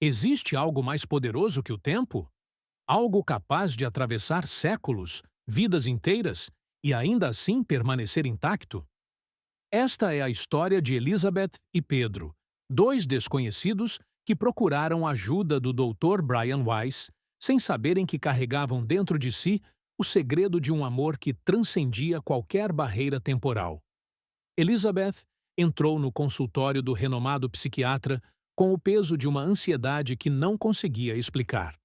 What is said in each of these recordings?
Existe algo mais poderoso que o tempo? Algo capaz de atravessar séculos, vidas inteiras e ainda assim permanecer intacto? Esta é a história de Elizabeth e Pedro, dois desconhecidos que procuraram a ajuda do Dr. Brian Weiss, sem saberem que carregavam dentro de si o segredo de um amor que transcendia qualquer barreira temporal. Elizabeth entrou no consultório do renomado psiquiatra com o peso de uma ansiedade que não conseguia explicar.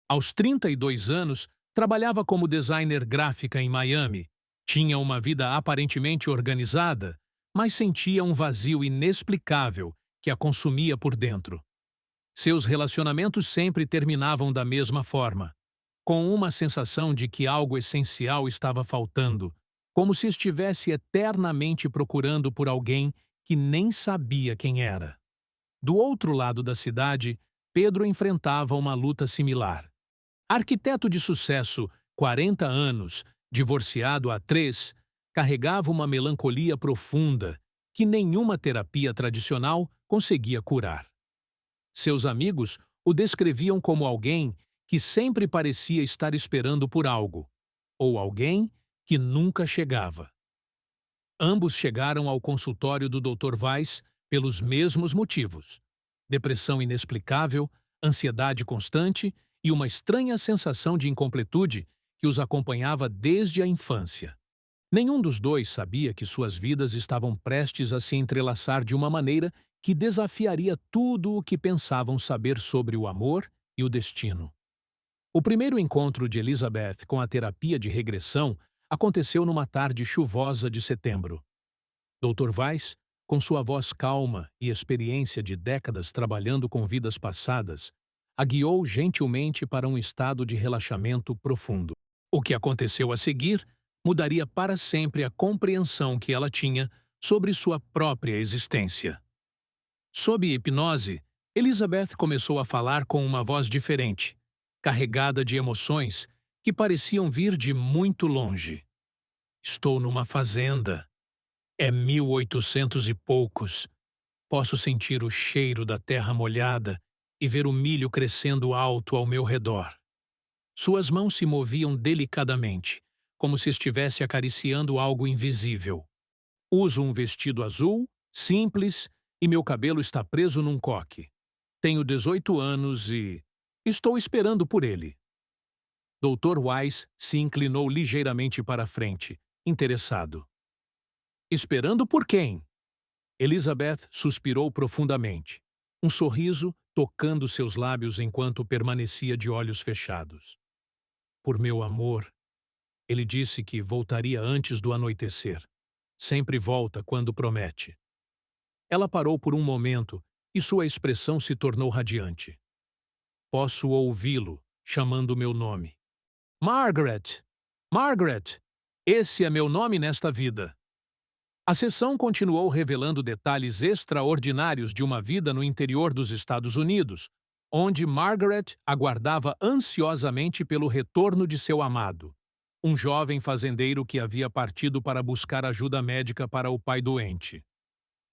Aos 32 anos, trabalhava como designer gráfica em Miami. Tinha uma vida aparentemente organizada, mas sentia um vazio inexplicável que a consumia por dentro. Seus relacionamentos sempre terminavam da mesma forma, com uma sensação de que algo essencial estava faltando, como se estivesse eternamente procurando por alguém que nem sabia quem era. Do outro lado da cidade, Pedro enfrentava uma luta similar. Arquiteto de sucesso, 40 anos, divorciado há 3, carregava uma melancolia profunda que nenhuma terapia tradicional conseguia curar. Seus amigos o descreviam como alguém que sempre parecia estar esperando por algo, ou alguém que nunca chegava. Ambos chegaram ao consultório do Dr. Weiss pelos mesmos motivos: depressão inexplicável, ansiedade constante e uma estranha sensação de incompletude que os acompanhava desde a infância. Nenhum dos dois sabia que suas vidas estavam prestes a se entrelaçar de uma maneira que desafiaria tudo o que pensavam saber sobre o amor e o destino. O primeiro encontro de Elizabeth com a terapia de regressão aconteceu numa tarde chuvosa de setembro. Dr. Weiss, com sua voz calma e experiência de décadas trabalhando com vidas passadas, a guiou gentilmente para um estado de relaxamento profundo. O que aconteceu a seguir mudaria para sempre a compreensão que ela tinha sobre sua própria existência. Sob hipnose, Elizabeth começou a falar com uma voz diferente, carregada de emoções que pareciam vir de muito longe. Estou numa fazenda. É 1800 e poucos. Posso sentir o cheiro da terra molhada e ver o milho crescendo alto ao meu redor. Suas mãos se moviam delicadamente, como se estivesse acariciando algo invisível. Uso um vestido azul, simples, e meu cabelo está preso num coque. Tenho 18 anos e estou esperando por ele. Dr. Weiss se inclinou ligeiramente para a frente, interessado. Esperando por quem? Elizabeth suspirou profundamente, um sorriso tocando seus lábios enquanto permanecia de olhos fechados. Por meu amor, ele disse que voltaria antes do anoitecer. Sempre volta quando promete. Ela parou por um momento e sua expressão se tornou radiante. Posso ouvi-lo, chamando meu nome. Margaret! Margaret! Esse é meu nome nesta vida. A sessão continuou revelando detalhes extraordinários de uma vida no interior dos Estados Unidos, onde Margaret aguardava ansiosamente pelo retorno de seu amado, um jovem fazendeiro que havia partido para buscar ajuda médica para o pai doente.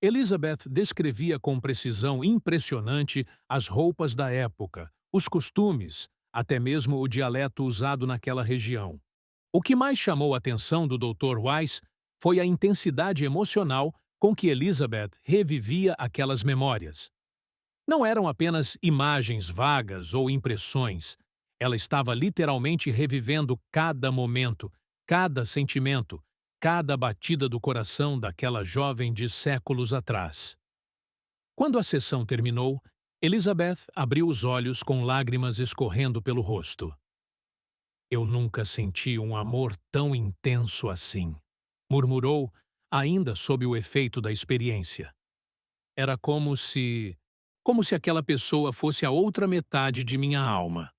Elizabeth descrevia com precisão impressionante as roupas da época, os costumes, até mesmo o dialeto usado naquela região. O que mais chamou a atenção do Dr. Weiss foi a intensidade emocional com que Elizabeth revivia aquelas memórias. Não eram apenas imagens vagas ou impressões. Ela estava literalmente revivendo cada momento, cada sentimento, cada batida do coração daquela jovem de séculos atrás. Quando a sessão terminou, Elizabeth abriu os olhos com lágrimas escorrendo pelo rosto. Eu nunca senti um amor tão intenso assim, murmurou, ainda sob o efeito da experiência. Era como se aquela pessoa fosse a outra metade de minha alma.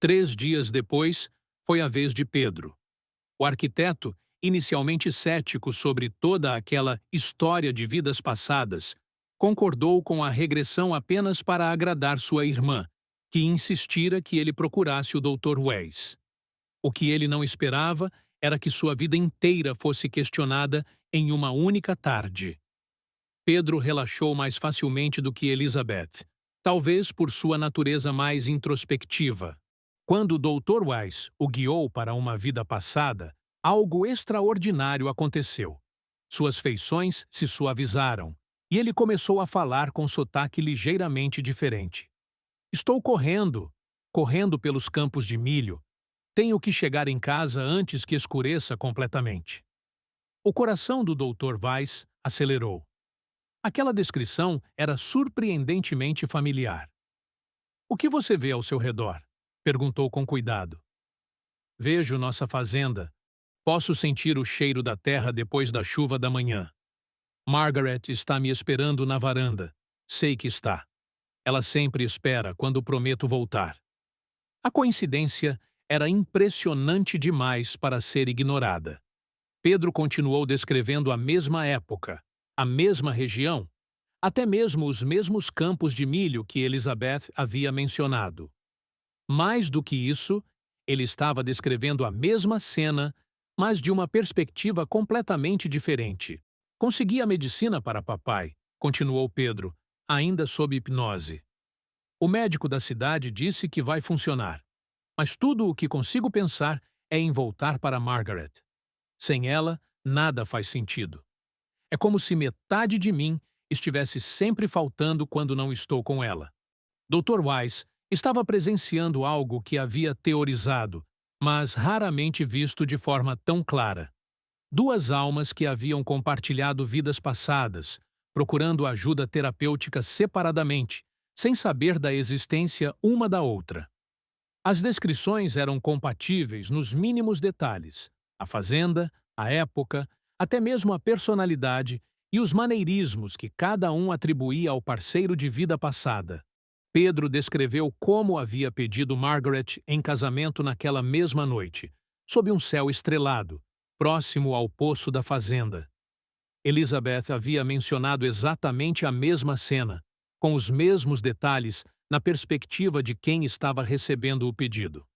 3 dias depois, foi a vez de Pedro. O arquiteto, inicialmente cético sobre toda aquela história de vidas passadas, concordou com a regressão apenas para agradar sua irmã, que insistira que ele procurasse o Dr. Weiss. O que ele não esperava era que sua vida inteira fosse questionada em uma única tarde. Pedro relaxou mais facilmente do que Elizabeth. talvez por sua natureza mais introspectiva. Quando o Dr. Weiss o guiou para uma vida passada, algo extraordinário aconteceu. Suas feições se suavizaram, e ele começou a falar com sotaque ligeiramente diferente. Estou correndo pelos campos de milho. Tenho que chegar em casa antes que escureça completamente. O coração do Dr. Weiss acelerou. Aquela descrição era surpreendentemente familiar. O que você vê ao seu redor? Perguntou com cuidado. Vejo nossa fazenda. Posso sentir o cheiro da terra depois da chuva da manhã. Margaret está me esperando na varanda. Sei que está. Ela sempre espera quando prometo voltar. A coincidência era impressionante demais para ser ignorada. Pedro continuou descrevendo a mesma época, a mesma região, até mesmo os mesmos campos de milho que Elizabeth havia mencionado. Mais do que isso, ele estava descrevendo a mesma cena, mas de uma perspectiva completamente diferente. Consegui a medicina para papai, continuou Pedro, ainda sob hipnose. O médico da cidade disse que vai funcionar, mas tudo o que consigo pensar é em voltar para Margaret. Sem ela, nada faz sentido. É como se metade de mim estivesse sempre faltando quando não estou com ela. Dr. Weiss estava presenciando algo que havia teorizado, mas raramente visto de forma tão clara. Duas almas que haviam compartilhado vidas passadas, procurando ajuda terapêutica separadamente, sem saber da existência uma da outra. As descrições eram compatíveis nos mínimos detalhes: a fazenda, a época, até mesmo a personalidade e os maneirismos que cada um atribuía ao parceiro de vida passada. Pedro descreveu como havia pedido Margaret em casamento naquela mesma noite, sob um céu estrelado, próximo ao poço da fazenda. Elizabeth havia mencionado exatamente a mesma cena, com os mesmos detalhes, na perspectiva de quem estava recebendo o pedido.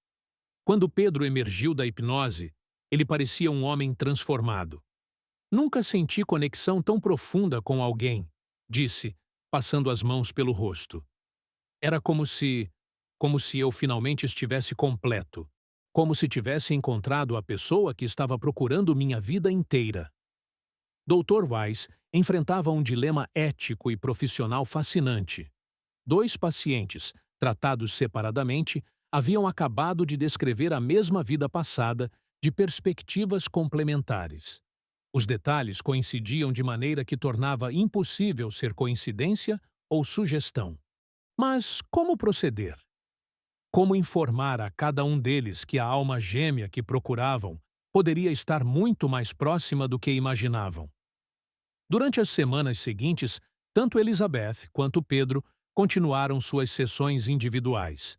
Quando Pedro emergiu da hipnose, ele parecia um homem transformado. Nunca senti conexão tão profunda com alguém, disse, passando as mãos pelo rosto. Era como se eu finalmente estivesse completo, como se tivesse encontrado a pessoa que estava procurando minha vida inteira. Dr. Weiss enfrentava um dilema ético e profissional fascinante. Dois pacientes, tratados separadamente, haviam acabado de descrever a mesma vida passada de perspectivas complementares. Os detalhes coincidiam de maneira que tornava impossível ser coincidência ou sugestão. Mas como proceder? Como informar a cada um deles que a alma gêmea que procuravam poderia estar muito mais próxima do que imaginavam? Durante as semanas seguintes, tanto Elizabeth quanto Pedro continuaram suas sessões individuais.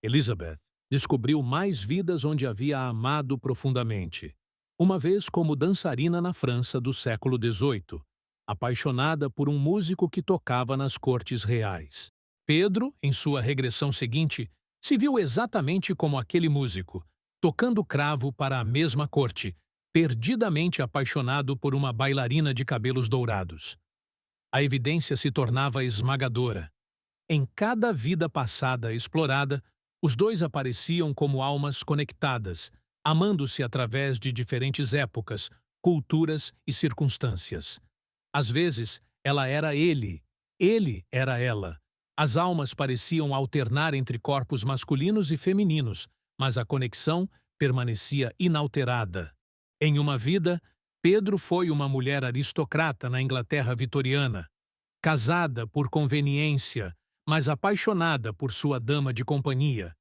Elizabeth descobriu mais vidas onde havia amado profundamente. Uma vez como dançarina na França do século XVIII, apaixonada por um músico que tocava nas cortes reais. Pedro, em sua regressão seguinte, se viu exatamente como aquele músico, tocando cravo para a mesma corte, perdidamente apaixonado por uma bailarina de cabelos dourados. A evidência se tornava esmagadora. Em cada vida passada explorada, os dois apareciam como almas conectadas, amando-se através de diferentes épocas, culturas e circunstâncias. Às vezes, ela era ele era ela. As almas pareciam alternar entre corpos masculinos e femininos, mas a conexão permanecia inalterada. Em uma vida, Pedro foi uma mulher aristocrata na Inglaterra vitoriana, casada por conveniência, mas apaixonada por sua dama de companhia,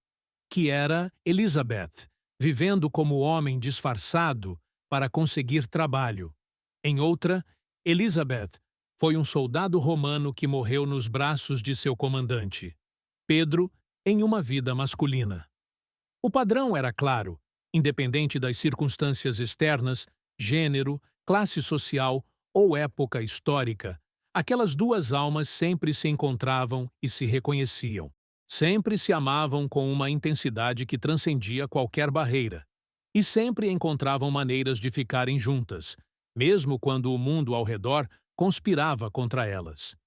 que era Elizabeth, vivendo como homem disfarçado para conseguir trabalho. Em outra, Elizabeth foi um soldado romano que morreu nos braços de seu comandante. Pedro, em uma vida masculina. O padrão era claro, independente das circunstâncias externas, gênero, classe social ou época histórica, aquelas duas almas sempre se encontravam e se reconheciam. Sempre se amavam com uma intensidade que transcendia qualquer barreira. E sempre encontravam maneiras de ficarem juntas, mesmo quando o mundo ao redor conspirava contra elas.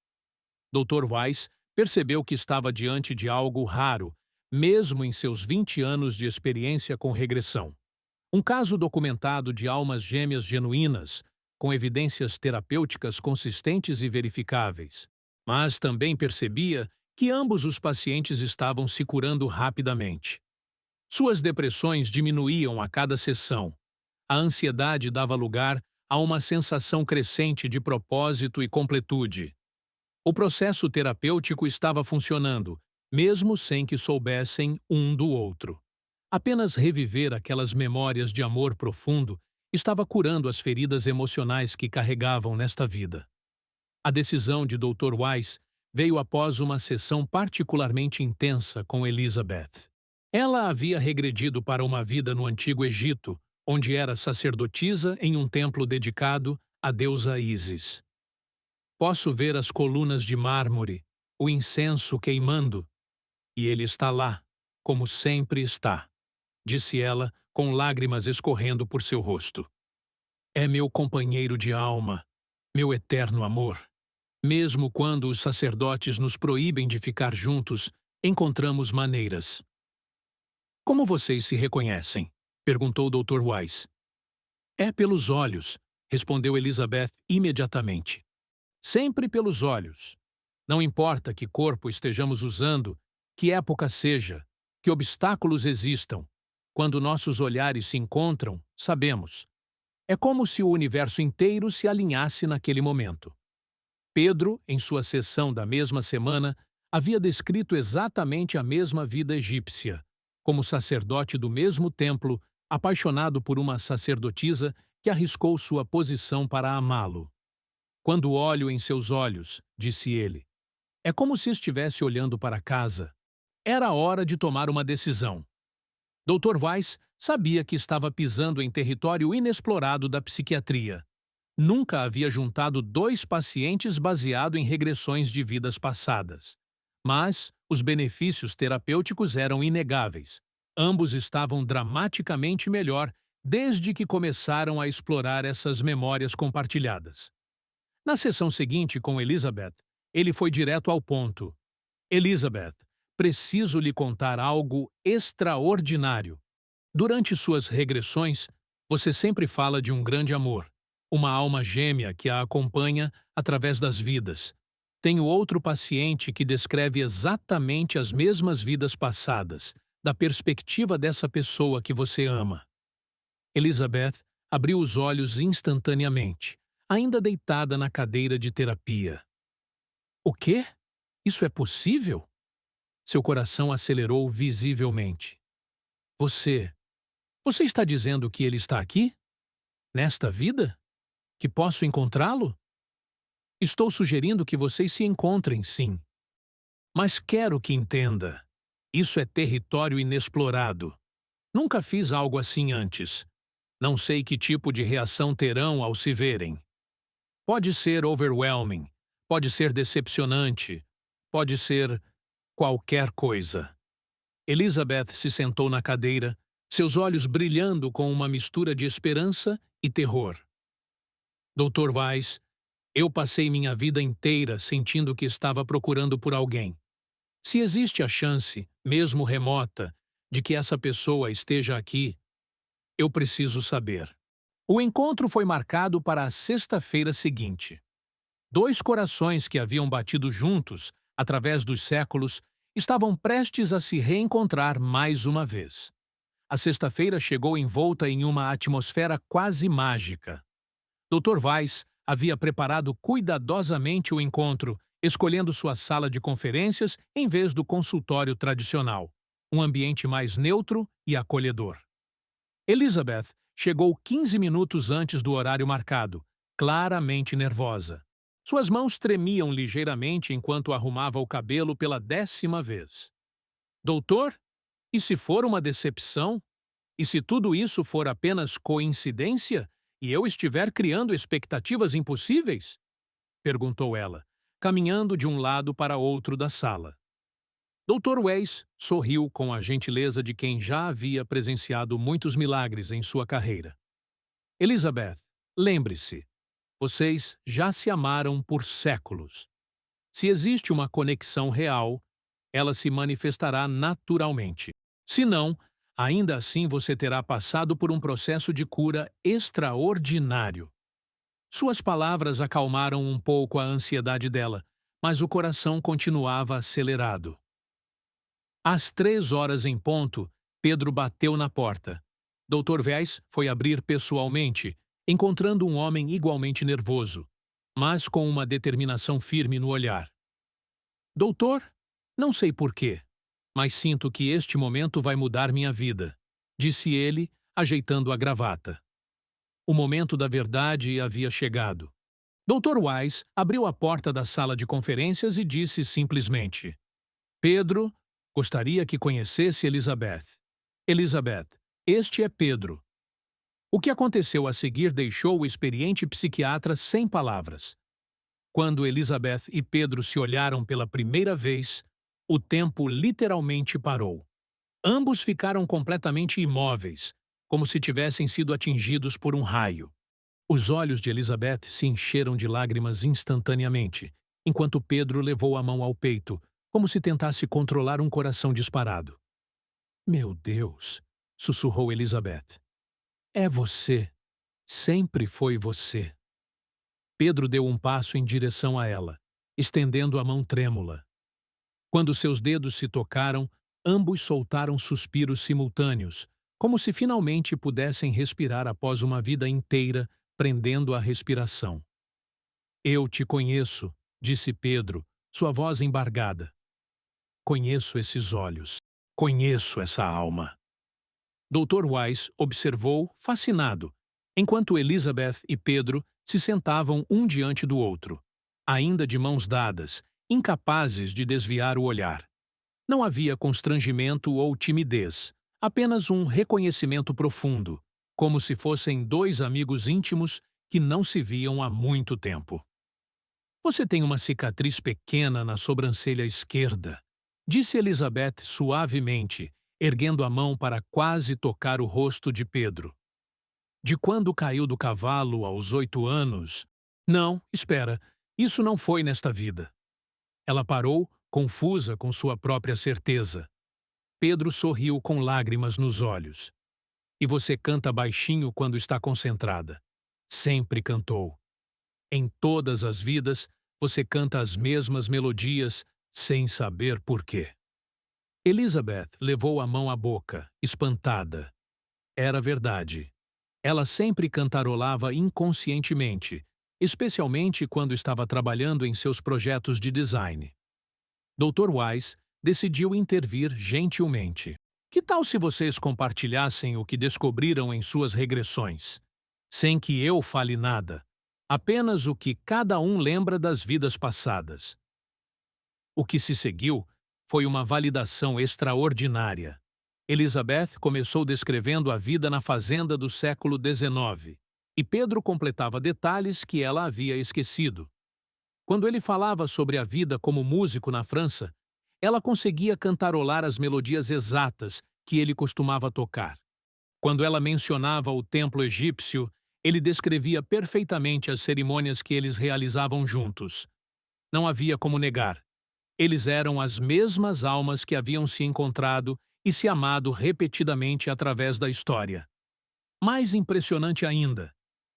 Dr. Weiss percebeu que estava diante de algo raro, mesmo em seus 20 anos de experiência com regressão. Um caso documentado de almas gêmeas genuínas, com evidências terapêuticas consistentes e verificáveis. Mas também percebia que ambos os pacientes estavam se curando rapidamente. Suas depressões diminuíam a cada sessão. A ansiedade dava lugar a uma sensação crescente de propósito e completude. O processo terapêutico estava funcionando, mesmo sem que soubessem um do outro. Apenas reviver aquelas memórias de amor profundo estava curando as feridas emocionais que carregavam nesta vida. A decisão de Dr. Weiss veio após uma sessão particularmente intensa com Elizabeth. Ela havia regredido para uma vida no Antigo Egito, onde era sacerdotisa em um templo dedicado à deusa Ísis. Posso ver as colunas de mármore, o incenso queimando, e ele está lá, como sempre está, disse ela, com lágrimas escorrendo por seu rosto. É meu companheiro de alma, meu eterno amor. Mesmo quando os sacerdotes nos proíbem de ficar juntos, encontramos maneiras. Como vocês se reconhecem? Perguntou o Dr. Weiss. É pelos olhos, respondeu Elizabeth imediatamente. Sempre pelos olhos. Não importa que corpo estejamos usando, que época seja, que obstáculos existam. Quando nossos olhares se encontram, sabemos. É como se o universo inteiro se alinhasse naquele momento. Pedro, em sua sessão da mesma semana, havia descrito exatamente a mesma vida egípcia, como sacerdote do mesmo templo, apaixonado por uma sacerdotisa que arriscou sua posição para amá-lo. Quando olho em seus olhos, disse ele, é como se estivesse olhando para casa. Era hora de tomar uma decisão. Dr. Weiss sabia que estava pisando em território inexplorado da psiquiatria. Nunca havia juntado 2 pacientes baseado em regressões de vidas passadas. Mas os benefícios terapêuticos eram inegáveis. Ambos estavam dramaticamente melhor desde que começaram a explorar essas memórias compartilhadas. Na sessão seguinte com Elizabeth, ele foi direto ao ponto. Elizabeth, preciso lhe contar algo extraordinário. Durante suas regressões, você sempre fala de um grande amor, uma alma gêmea que a acompanha através das vidas. Tenho outro paciente que descreve exatamente as mesmas vidas passadas, da perspectiva dessa pessoa que você ama. Elizabeth abriu os olhos instantaneamente, ainda deitada na cadeira de terapia. O quê? Isso é possível? Seu coração acelerou visivelmente. Você está dizendo que ele está aqui? Nesta vida? Que posso encontrá-lo? Estou sugerindo que vocês se encontrem, sim. Mas quero que entenda. Isso é território inexplorado. Nunca fiz algo assim antes. Não sei que tipo de reação terão ao se verem. Pode ser overwhelming, pode ser decepcionante, pode ser qualquer coisa. Elizabeth se sentou na cadeira, seus olhos brilhando com uma mistura de esperança e terror. Dr. Weiss, eu passei minha vida inteira sentindo que estava procurando por alguém. Se existe a chance, mesmo remota, de que essa pessoa esteja aqui, eu preciso saber. O encontro foi marcado para a sexta-feira seguinte. 2 corações que haviam batido juntos, através dos séculos, estavam prestes a se reencontrar mais uma vez. A sexta-feira chegou envolta em uma atmosfera quase mágica. Dr. Weiss havia preparado cuidadosamente o encontro, escolhendo sua sala de conferências em vez do consultório tradicional, um ambiente mais neutro e acolhedor. Elizabeth chegou 15 minutos antes do horário marcado, claramente nervosa. Suas mãos tremiam ligeiramente enquanto arrumava o cabelo pela 10ª vez. Doutor, e se for uma decepção? E se tudo isso for apenas coincidência e eu estiver criando expectativas impossíveis? Perguntou ela, caminhando de um lado para outro da sala. Dr. Weiss sorriu com a gentileza de quem já havia presenciado muitos milagres em sua carreira. Elizabeth, lembre-se, vocês já se amaram por séculos. Se existe uma conexão real, ela se manifestará naturalmente. Se não, ainda assim você terá passado por um processo de cura extraordinário. Suas palavras acalmaram um pouco a ansiedade dela, mas o coração continuava acelerado. Às 3 horas em ponto, Pedro bateu na porta. Dr. Weiss foi abrir pessoalmente, encontrando um homem igualmente nervoso, mas com uma determinação firme no olhar. Doutor, não sei porquê, mas sinto que este momento vai mudar minha vida, disse ele, ajeitando a gravata. O momento da verdade havia chegado. Dr. Weiss abriu a porta da sala de conferências e disse simplesmente: Pedro, gostaria que conhecesse Elizabeth. Elizabeth, este é Pedro. O que aconteceu a seguir deixou o experiente psiquiatra sem palavras. Quando Elizabeth e Pedro se olharam pela primeira vez, o tempo literalmente parou. Ambos ficaram completamente imóveis, como se tivessem sido atingidos por um raio. Os olhos de Elizabeth se encheram de lágrimas instantaneamente, enquanto Pedro levou a mão ao peito, como se tentasse controlar um coração disparado. Meu Deus, sussurrou Elizabeth. É você. Sempre foi você. Pedro deu um passo em direção a ela, estendendo a mão trêmula. Quando seus dedos se tocaram, ambos soltaram suspiros simultâneos, como se finalmente pudessem respirar após uma vida inteira prendendo a respiração. Eu te conheço, disse Pedro, sua voz embargada. Conheço esses olhos. Conheço essa alma. Dr. Weiss observou, fascinado, enquanto Elizabeth e Pedro se sentavam um diante do outro, ainda de mãos dadas, incapazes de desviar o olhar. Não havia constrangimento ou timidez, apenas um reconhecimento profundo, como se fossem dois amigos íntimos que não se viam há muito tempo. Você tem uma cicatriz pequena na sobrancelha esquerda, disse Elizabeth suavemente, erguendo a mão para quase tocar o rosto de Pedro. De quando caiu do cavalo aos 8 anos? Não, espera, isso não foi nesta vida. Ela parou, confusa com sua própria certeza. Pedro sorriu com lágrimas nos olhos. E você canta baixinho quando está concentrada. Sempre cantou. Em todas as vidas, você canta as mesmas melodias, sem saber por quê. Elizabeth levou a mão à boca, espantada. Era verdade. Ela sempre cantarolava inconscientemente, especialmente quando estava trabalhando em seus projetos de design. Dr. Weiss decidiu intervir gentilmente. Que tal se vocês compartilhassem o que descobriram em suas regressões? Sem que eu fale nada, apenas o que cada um lembra das vidas passadas. O que se seguiu foi uma validação extraordinária. Elizabeth começou descrevendo a vida na fazenda do século XIX, e Pedro completava detalhes que ela havia esquecido. Quando ele falava sobre a vida como músico na França, ela conseguia cantarolar as melodias exatas que ele costumava tocar. Quando ela mencionava o templo egípcio, ele descrevia perfeitamente as cerimônias que eles realizavam juntos. Não havia como negar. Eles eram as mesmas almas que haviam se encontrado e se amado repetidamente através da história. Mais impressionante ainda,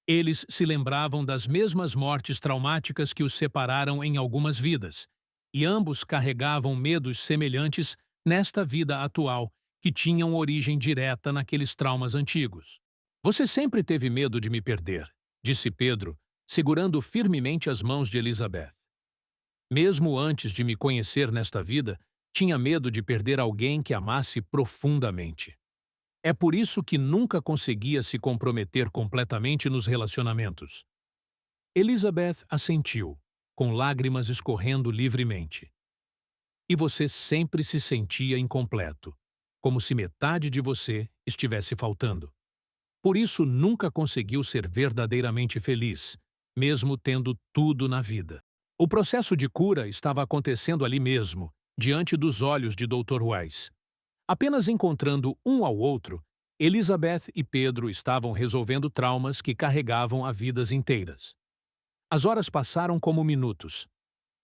eles se lembravam das mesmas mortes traumáticas que os separaram em algumas vidas, e ambos carregavam medos semelhantes nesta vida atual que tinham origem direta naqueles traumas antigos. Você sempre teve medo de me perder, disse Pedro, segurando firmemente as mãos de Elizabeth. Mesmo antes de me conhecer nesta vida, tinha medo de perder alguém que amasse profundamente. É por isso que nunca conseguia se comprometer completamente nos relacionamentos. Elizabeth assentiu, com lágrimas escorrendo livremente. E você sempre se sentia incompleto, como se metade de você estivesse faltando. Por isso nunca conseguiu ser verdadeiramente feliz, mesmo tendo tudo na vida. O processo de cura estava acontecendo ali mesmo, diante dos olhos de Dr. Weiss. Apenas encontrando um ao outro, Elizabeth e Pedro estavam resolvendo traumas que carregavam há vidas inteiras. As horas passaram como minutos.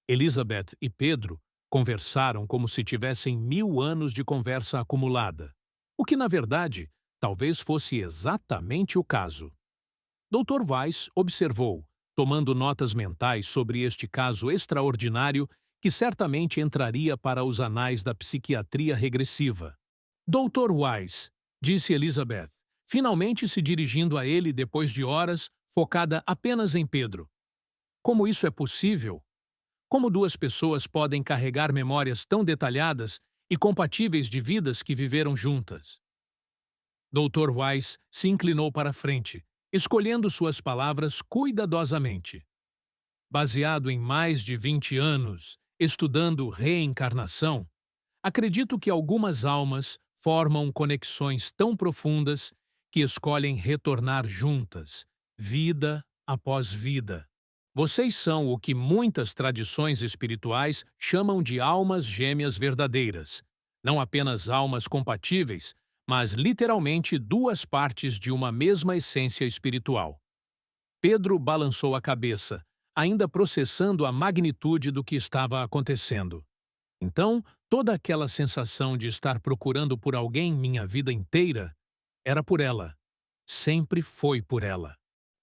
Elizabeth e Pedro conversaram como se tivessem 1000 anos de conversa acumulada, o que, na verdade, talvez fosse exatamente o caso. Dr. Weiss observou, tomando notas mentais sobre este caso extraordinário que certamente entraria para os anais da psiquiatria regressiva. Dr. Weiss, disse Elizabeth, finalmente se dirigindo a ele depois de horas, focada apenas em Pedro. Como isso é possível? Como duas pessoas podem carregar memórias tão detalhadas e compatíveis de vidas que viveram juntas? Dr. Weiss se inclinou para a frente, escolhendo suas palavras cuidadosamente. Baseado em mais de 20 anos, estudando reencarnação, acredito que algumas almas formam conexões tão profundas que escolhem retornar juntas, vida após vida. Vocês são o que muitas tradições espirituais chamam de almas gêmeas verdadeiras, não apenas almas compatíveis, mas literalmente duas partes de uma mesma essência espiritual. Pedro balançou a cabeça, ainda processando a magnitude do que estava acontecendo. Então, toda aquela sensação de estar procurando por alguém minha vida inteira era por ela. Sempre foi por ela.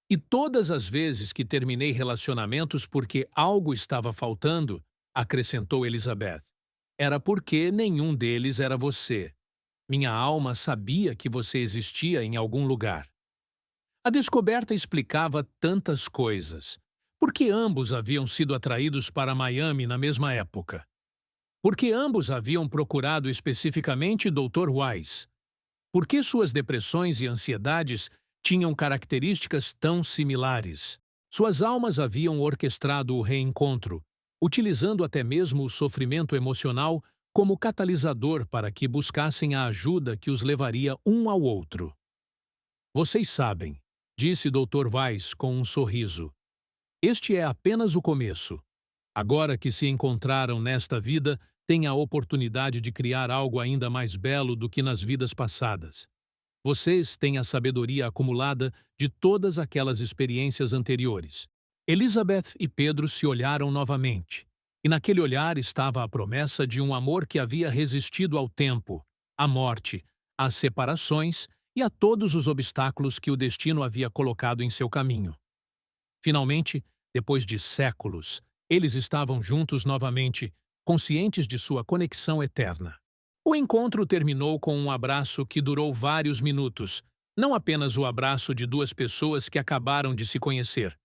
E todas as vezes que terminei relacionamentos porque algo estava faltando, acrescentou Elizabeth, era porque nenhum deles era você. Minha alma sabia que você existia em algum lugar. A descoberta explicava tantas coisas. Por que ambos haviam sido atraídos para Miami na mesma época? Por que ambos haviam procurado especificamente Dr. Weiss? Por que suas depressões e ansiedades tinham características tão similares? Suas almas haviam orquestrado o reencontro, utilizando até mesmo o sofrimento emocional como catalisador para que buscassem a ajuda que os levaria um ao outro. Vocês sabem, disse Dr. Weiss com um sorriso. Este é apenas o começo. Agora que se encontraram nesta vida, têm a oportunidade de criar algo ainda mais belo do que nas vidas passadas. Vocês têm a sabedoria acumulada de todas aquelas experiências anteriores. Elizabeth e Pedro se olharam novamente, e naquele olhar estava a promessa de um amor que havia resistido ao tempo, à morte, às separações e a todos os obstáculos que o destino havia colocado em seu caminho. Finalmente, depois de séculos, eles estavam juntos novamente, conscientes de sua conexão eterna. O encontro terminou com um abraço que durou vários minutos, não apenas o abraço de duas pessoas que acabaram de se conhecer,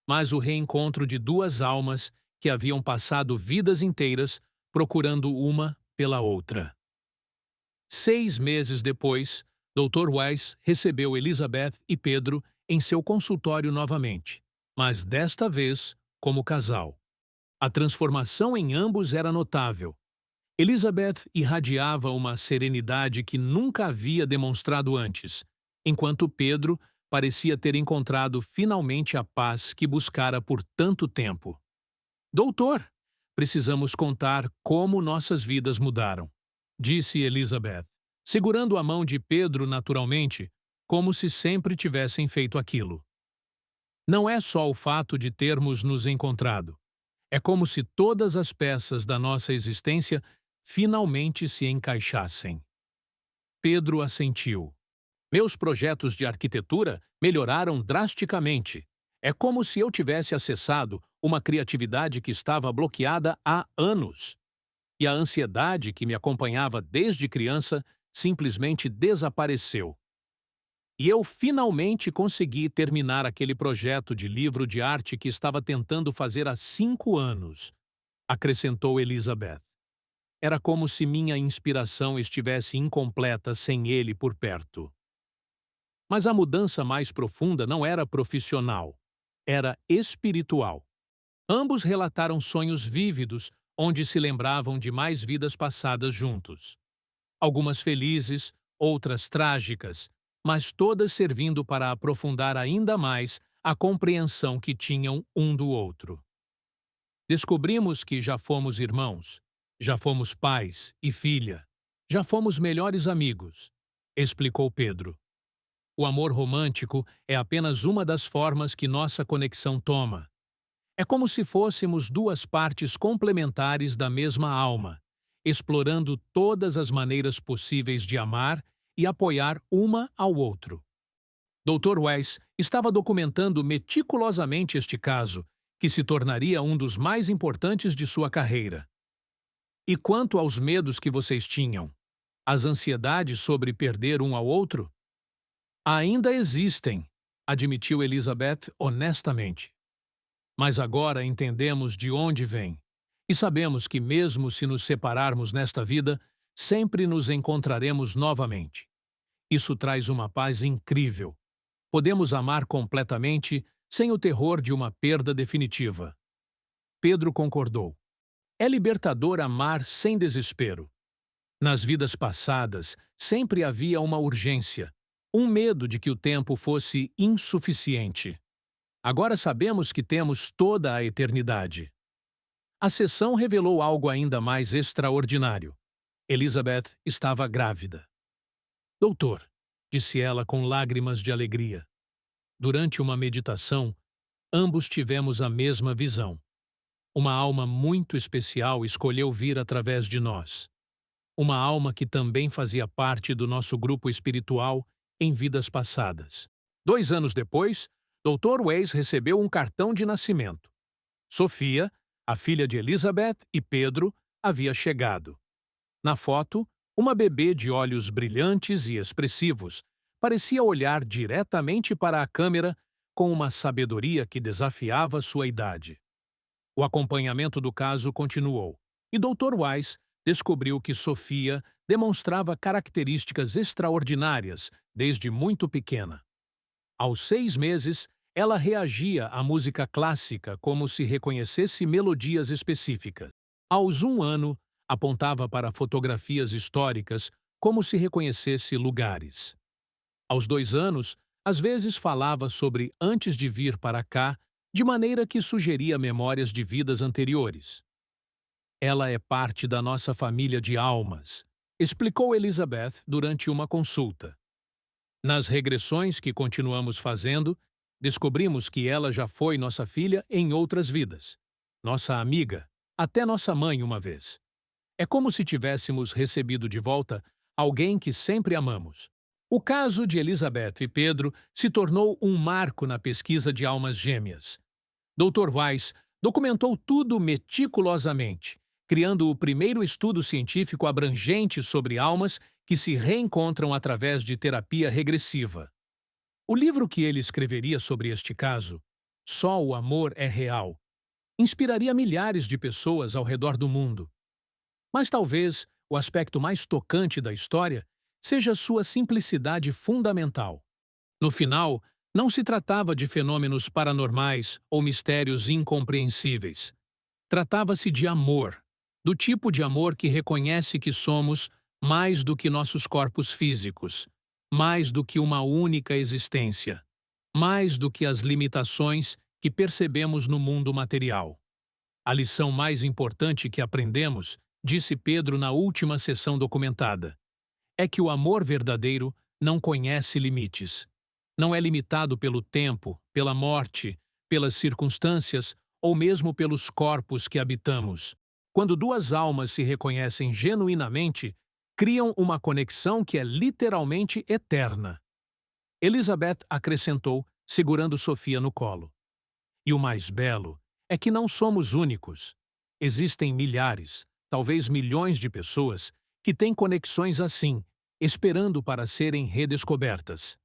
mas o reencontro de duas almas que haviam passado vidas inteiras procurando uma pela outra. 6 meses depois, Dr. Weiss recebeu Elizabeth e Pedro em seu consultório novamente, mas desta vez como casal. A transformação em ambos era notável. Elizabeth irradiava uma serenidade que nunca havia demonstrado antes, enquanto Pedro parecia ter encontrado finalmente a paz que buscara por tanto tempo. Doutor, precisamos contar como nossas vidas mudaram, disse Elizabeth, segurando a mão de Pedro naturalmente, como se sempre tivessem feito aquilo. Não é só o fato de termos nos encontrado. É como se todas as peças da nossa existência finalmente se encaixassem. Pedro assentiu. Meus projetos de arquitetura melhoraram drasticamente. É como se eu tivesse acessado uma criatividade que estava bloqueada há anos. E a ansiedade que me acompanhava desde criança simplesmente desapareceu. E eu finalmente consegui terminar aquele projeto de livro de arte que estava tentando fazer há 5 anos, acrescentou Elizabeth. Era como se minha inspiração estivesse incompleta sem ele por perto. Mas a mudança mais profunda não era profissional, era espiritual. Ambos relataram sonhos vívidos onde se lembravam de mais vidas passadas juntos. Algumas felizes, outras trágicas, mas todas servindo para aprofundar ainda mais a compreensão que tinham um do outro. Descobrimos que já fomos irmãos, já fomos pais e filha, já fomos melhores amigos, explicou Pedro. O amor romântico é apenas uma das formas que nossa conexão toma. É como se fôssemos duas partes complementares da mesma alma, explorando todas as maneiras possíveis de amar e apoiar uma ao outro. Dr. Weiss estava documentando meticulosamente este caso, que se tornaria um dos mais importantes de sua carreira. E quanto aos medos que vocês tinham? As ansiedades sobre perder um ao outro? Ainda existem, admitiu Elizabeth honestamente. Mas agora entendemos de onde vem. E sabemos que mesmo se nos separarmos nesta vida, sempre nos encontraremos novamente. Isso traz uma paz incrível. Podemos amar completamente sem o terror de uma perda definitiva. Pedro concordou. É libertador amar sem desespero. Nas vidas passadas, sempre havia uma urgência, um medo de que o tempo fosse insuficiente. Agora sabemos que temos toda a eternidade. A sessão revelou algo ainda mais extraordinário. Elizabeth estava grávida. Doutor, disse ela com lágrimas de alegria. Durante uma meditação, ambos tivemos a mesma visão. Uma alma muito especial escolheu vir através de nós. Uma alma que também fazia parte do nosso grupo espiritual em vidas passadas. 2 anos depois, Dr. Weiss recebeu um cartão de nascimento. Sofia, a filha de Elizabeth e Pedro, havia chegado. Na foto, uma bebê de olhos brilhantes e expressivos parecia olhar diretamente para a câmera com uma sabedoria que desafiava sua idade. O acompanhamento do caso continuou, e Dr. Weiss descobriu que Sofia demonstrava características extraordinárias desde muito pequena. Aos 6 meses, ela reagia à música clássica como se reconhecesse melodias específicas. Aos 1 ano, apontava para fotografias históricas como se reconhecesse lugares. Aos 2 anos, às vezes falava sobre antes de vir para cá, de maneira que sugeria memórias de vidas anteriores. Ela é parte da nossa família de almas, explicou Elizabeth durante uma consulta. Nas regressões que continuamos fazendo, descobrimos que ela já foi nossa filha em outras vidas, nossa amiga, até nossa mãe uma vez. É como se tivéssemos recebido de volta alguém que sempre amamos. O caso de Elizabeth e Pedro se tornou um marco na pesquisa de almas gêmeas. Dr. Weiss documentou tudo meticulosamente, criando o primeiro estudo científico abrangente sobre almas que se reencontram através de terapia regressiva. O livro que ele escreveria sobre este caso, Só o Amor é Real, inspiraria milhares de pessoas ao redor do mundo. Mas talvez o aspecto mais tocante da história seja sua simplicidade fundamental. No final, não se tratava de fenômenos paranormais ou mistérios incompreensíveis. Tratava-se de amor, do tipo de amor que reconhece que somos mais do que nossos corpos físicos, mais do que uma única existência, mais do que as limitações que percebemos no mundo material. A lição mais importante que aprendemos, disse Pedro na última sessão documentada, é que o amor verdadeiro não conhece limites. Não é limitado pelo tempo, pela morte, pelas circunstâncias ou mesmo pelos corpos que habitamos. Quando duas almas se reconhecem genuinamente, criam uma conexão que é literalmente eterna. Elizabeth acrescentou, segurando Sofia no colo. E o mais belo é que não somos únicos. Existem milhares, talvez milhões de pessoas que têm conexões assim, esperando para serem redescobertas.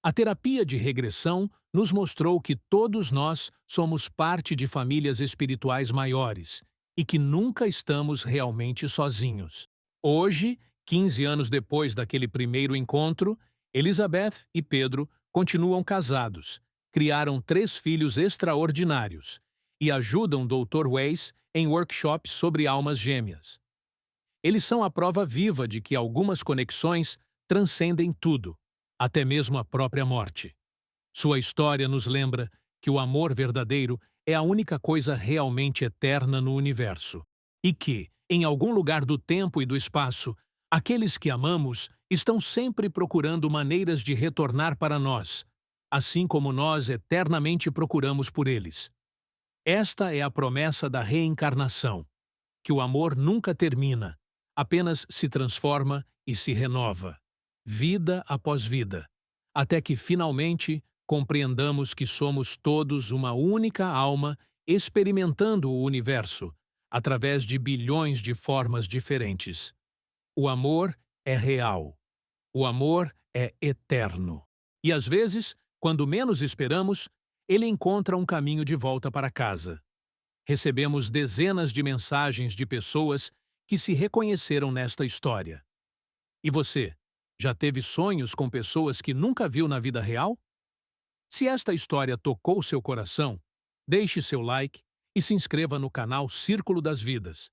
A terapia de regressão nos mostrou que todos nós somos parte de famílias espirituais maiores e que nunca estamos realmente sozinhos. Hoje, 15 anos depois daquele primeiro encontro, Elizabeth e Pedro continuam casados, criaram 3 filhos extraordinários e ajudam Dr. Weiss em workshops sobre almas gêmeas. Eles são a prova viva de que algumas conexões transcendem tudo, até mesmo a própria morte. Sua história nos lembra que o amor verdadeiro é a única coisa realmente eterna no universo e que, em algum lugar do tempo e do espaço, aqueles que amamos estão sempre procurando maneiras de retornar para nós, assim como nós eternamente procuramos por eles. Esta é a promessa da reencarnação, que o amor nunca termina, apenas se transforma e se renova, vida após vida, até que finalmente compreendamos que somos todos uma única alma experimentando o universo, através de bilhões de formas diferentes. O amor é real. O amor é eterno. E às vezes, quando menos esperamos, ele encontra um caminho de volta para casa. Recebemos dezenas de mensagens de pessoas que se reconheceram nesta história. E você, já teve sonhos com pessoas que nunca viu na vida real? Se esta história tocou seu coração, deixe seu like e se inscreva no canal Círculo das Vidas.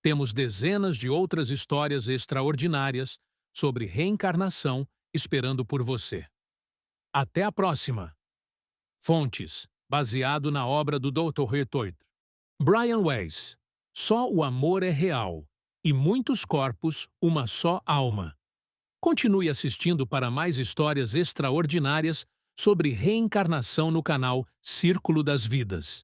Temos dezenas de outras histórias extraordinárias sobre reencarnação esperando por você. Até a próxima! Fontes, baseado na obra do Dr. Retoit. Brian Weiss. Só o amor é real, e muitos corpos, uma só alma. Continue assistindo para mais histórias extraordinárias sobre reencarnação no canal Círculo das Vidas.